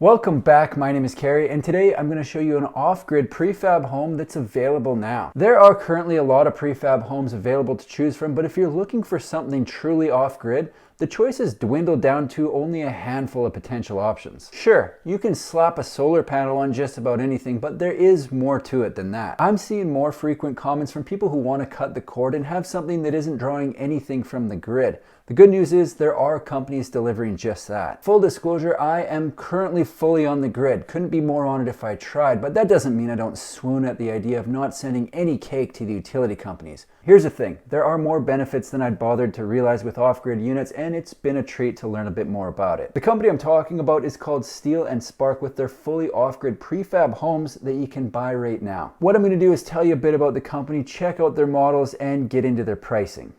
Welcome back, my name is Carrie, and today I'm going to show you an off-grid prefab home that's available now. There are currently a lot of prefab homes available to choose from, but if you're looking for something truly off-grid, the choices dwindle down to only a handful of potential options. Sure, you can slap a solar panel on just about anything, but there is more to it than that. I'm seeing more frequent comments from people who want to cut the cord and have something that isn't drawing anything from the grid. The good news is there are companies delivering just that. Full disclosure, I am currently fully on the grid. Couldn't be more on it if I tried, but that doesn't mean I don't swoon at the idea of not sending any cake to the utility companies. Here's the thing, there are more benefits than I'd bothered to realize with off-grid units, and it's been a treat to learn a bit more about it. The company I'm talking about is called Steel & Spark, with their fully off-grid prefab homes that you can buy right now. What I'm going to do is tell you a bit about the company, check out their models, and get into their pricing.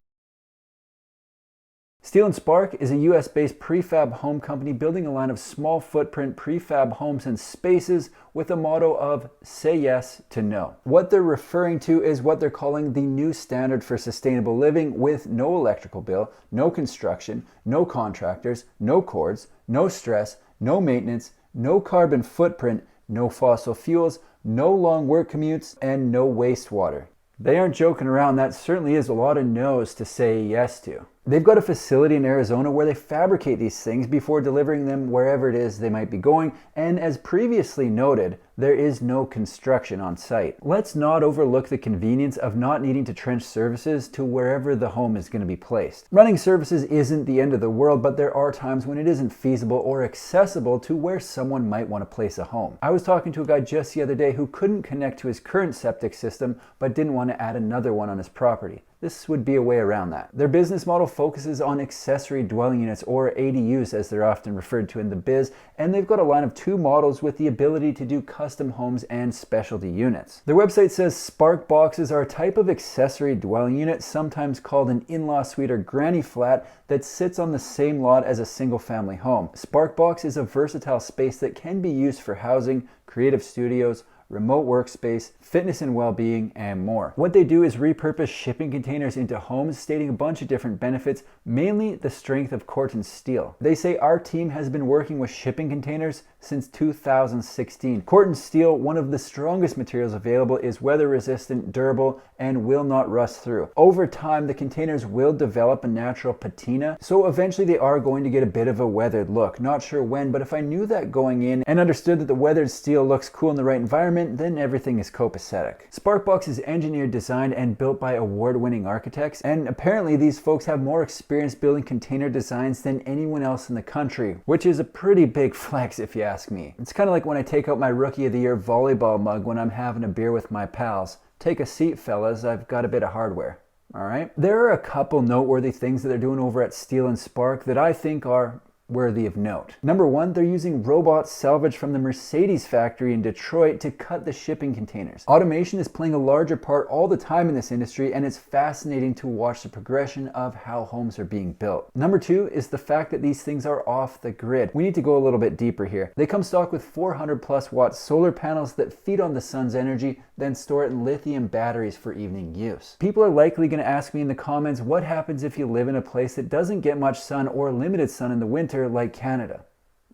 Steel & Spark is a US-based prefab home company building a line of small footprint prefab homes and spaces with a motto of say yes to no. What they're referring to is what they're calling the new standard for sustainable living, with no electrical bill, no construction, no contractors, no cords, no stress, no maintenance, no carbon footprint, no fossil fuels, no long work commutes, and no wastewater. They aren't joking around. That certainly is a lot of no's to say yes to. They've got a facility in Arizona where they fabricate these things before delivering them wherever it is they might be going, and as previously noted, there is no construction on site. Let's not overlook the convenience of not needing to trench services to wherever the home is going to be placed. Running services isn't the end of the world, but there are times when it isn't feasible or accessible to where someone might want to place a home. I was talking to a guy just the other day who couldn't connect to his current septic system but didn't want to add another one on his property. This would be a way around that. Their business model focuses on accessory dwelling units, or ADUs as they're often referred to in the biz, and they've got a line of 2 models with the ability to do custom homes and specialty units. Their website says Spark boxes are a type of accessory dwelling unit, sometimes called an in-law suite or granny flat, that sits on the same lot as a single family home. Spark box is a versatile space that can be used for housing, creative studios, remote workspace, fitness and well-being, and more. What they do is repurpose shipping containers into homes, stating a bunch of different benefits, mainly the strength of Corten steel. They say our team has been working with shipping containers since 2016. Corten steel, one of the strongest materials available, is weather resistant, durable, and will not rust through. Over time, the containers will develop a natural patina, so eventually they are going to get a bit of a weathered look. Not sure when, but if I knew that going in and understood that the weathered steel looks cool in the right environment, then everything is copacetic. Sparkbox is engineered, designed, and built by award-winning architects, and apparently these folks have more experience building container designs than anyone else in the country, which is a pretty big flex if you ask me. It's kind of like when I take out my Rookie of the Year volleyball mug when I'm having a beer with my pals. Take a seat, fellas, I've got a bit of hardware. Alright? There are a couple noteworthy things that they're doing over at Steel & Spark that I think are worthy of note. Number one, they're using robots salvaged from the Mercedes factory in Detroit to cut the shipping containers. Automation is playing a larger part all the time in this industry, and it's fascinating to watch the progression of how homes are being built. Number two is the fact that these things are off the grid. We need to go a little bit deeper here. They come stock with 400+ watt solar panels that feed on the sun's energy, then store it in lithium batteries for evening use. People are likely going to ask me in the comments, what happens if you live in a place that doesn't get much sun or limited sun in the winter, like Canada?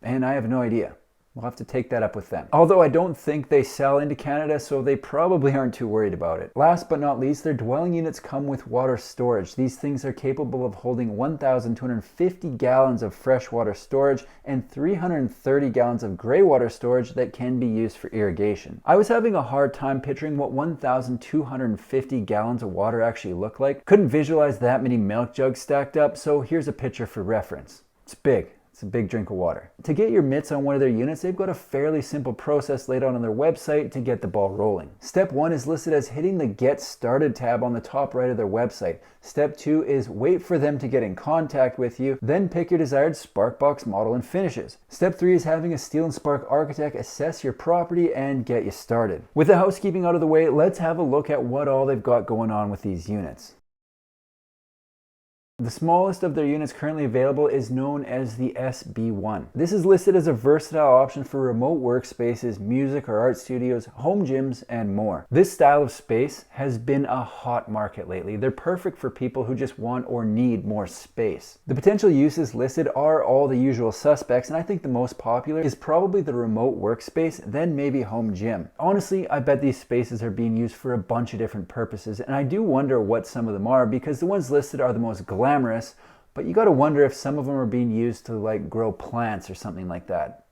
And I have no idea. We'll have to take that up with them. Although I don't think they sell into Canada, so they probably aren't too worried about it. Last but not least, their dwelling units come with water storage. These things are capable of holding 1,250 gallons of freshwater storage and 330 gallons of gray water storage that can be used for irrigation. I was having a hard time picturing what 1,250 gallons of water actually look like. Couldn't visualize that many milk jugs stacked up, so here's a picture for reference. It's big. It's a big drink of water. To get your mitts on one of their units, they've got a fairly simple process laid out on their website to get the ball rolling. Step 1 is listed as hitting the Get Started tab on the top right of their website. Step 2 is wait for them to get in contact with you, then pick your desired Sparkbox model and finishes. Step 3 is having a Steel & Spark architect assess your property and get you started. With the housekeeping out of the way, let's have a look at what all they've got going on with these units. The smallest of their units currently available is known as the SB1. This is listed as a versatile option for remote workspaces, music or art studios, home gyms, and more. This style of space has been a hot market lately. They're perfect for people who just want or need more space. The potential uses listed are all the usual suspects, and I think the most popular is probably the remote workspace, then maybe home gym. Honestly, I bet these spaces are being used for a bunch of different purposes, and I do wonder what some of them are, because the ones listed are the most glamorous, but you gotta wonder if some of them are being used to like grow plants or something like that.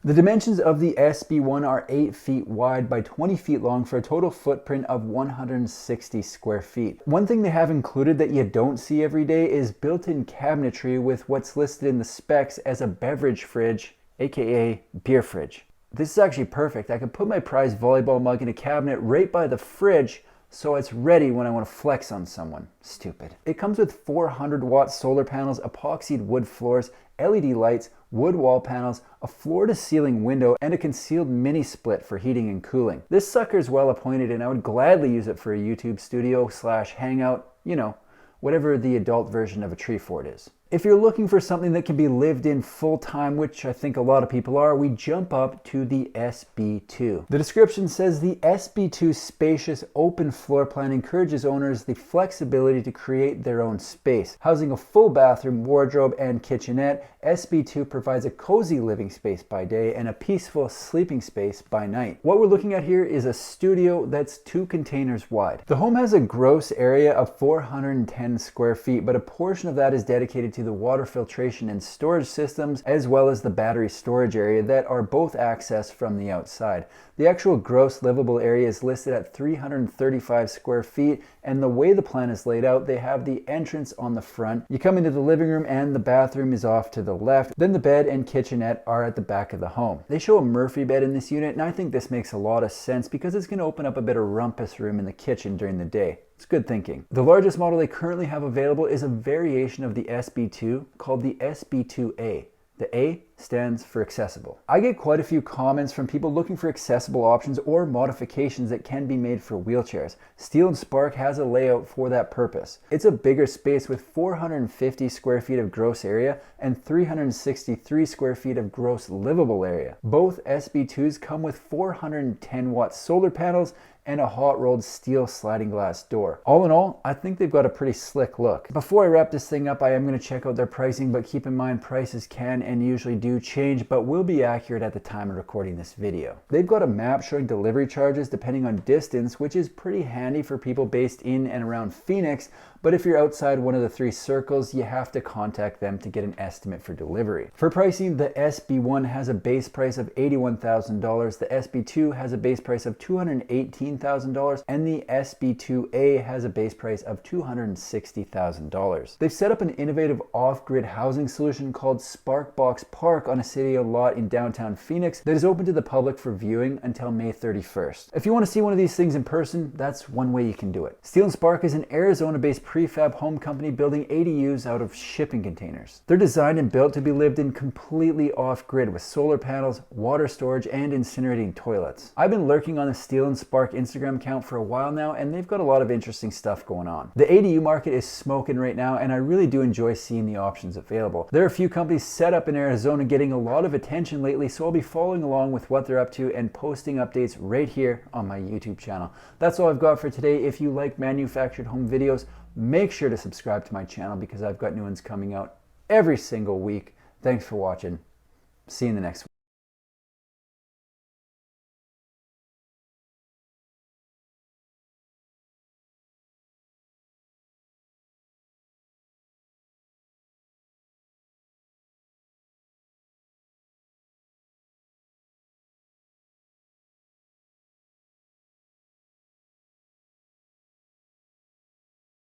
The dimensions of the SB1 are 8 feet wide by 20 feet long for a total footprint of 160 square feet. One thing they have included that you don't see every day is built-in cabinetry with what's listed in the specs as a beverage fridge, aka beer fridge. This is actually perfect. I can put my prized volleyball mug in a cabinet right by the fridge, so it's ready when I want to flex on someone. Stupid. It comes with 400-watt solar panels, epoxied wood floors, LED lights, wood wall panels, a floor-to-ceiling window, and a concealed mini split for heating and cooling. This sucker is well appointed, and I would gladly use it for a YouTube studio / hangout, you know, whatever the adult version of a tree fort is. If you're looking for something that can be lived in full time, which I think a lot of people are, we jump up to the SB2. The description says the SB2's spacious open floor plan encourages owners the flexibility to create their own space. Housing a full bathroom, wardrobe, and kitchenette, SB2 provides a cozy living space by day and a peaceful sleeping space by night. What we're looking at here is a studio that's 2 containers wide. The home has a gross area of 410 square feet, but a portion of that is dedicated to the water filtration and storage systems, as well as the battery storage area that are both accessed from the outside. The actual gross livable area is listed at 335 square feet, and the way the plan is laid out, they have the entrance on the front. You come into the living room and the bathroom is off to the left. Then the bed and kitchenette are at the back of the home. They show a Murphy bed in this unit, and I think this makes a lot of sense because it's going to open up a bit of rumpus room in the kitchen during the day. It's good thinking. The largest model they currently have available is a variation of the SB2 called the SB2A. The A stands for accessible. I get quite a few comments from people looking for accessible options or modifications that can be made for wheelchairs. Steel & Spark has a layout for that purpose. It's a bigger space with 450 square feet of gross area and 363 square feet of gross livable area. Both SB2s come with 410 watt solar panels and a hot rolled steel sliding glass door. All in all, I think they've got a pretty slick look. Before I wrap this thing up, I am going to check out their pricing, but keep in mind prices can and usually do change, but will be accurate at the time of recording this video. They've got a map showing delivery charges depending on distance, which is pretty handy for people based in and around Phoenix, but if you're outside one of the 3 circles, you have to contact them to get an estimate for delivery. For pricing, the SB1 has a base price of $81,000, the SB2 has a base price of $218,000, and the SB2A has a base price of $260,000. They've set up an innovative off-grid housing solution called Sparkbox Park on a city lot in downtown Phoenix that is open to the public for viewing until May 31st. If you want to see one of these things in person, that's one way you can do it. Steel & Spark is an Arizona-based prefab home company building ADUs out of shipping containers. They're designed and built to be lived in completely off-grid with solar panels, water storage, and incinerating toilets. I've been lurking on the Steel & Spark Instagram account for a while now, and they've got a lot of interesting stuff going on. The ADU market is smoking right now, and I really do enjoy seeing the options available. There are a few companies set up in Arizona getting a lot of attention lately, so I'll be following along with what they're up to and posting updates right here on my YouTube channel. That's all I've got for today. If you like manufactured home videos, make sure to subscribe to my channel because I've got new ones coming out every single week. Thanks for watching. See you in the next one.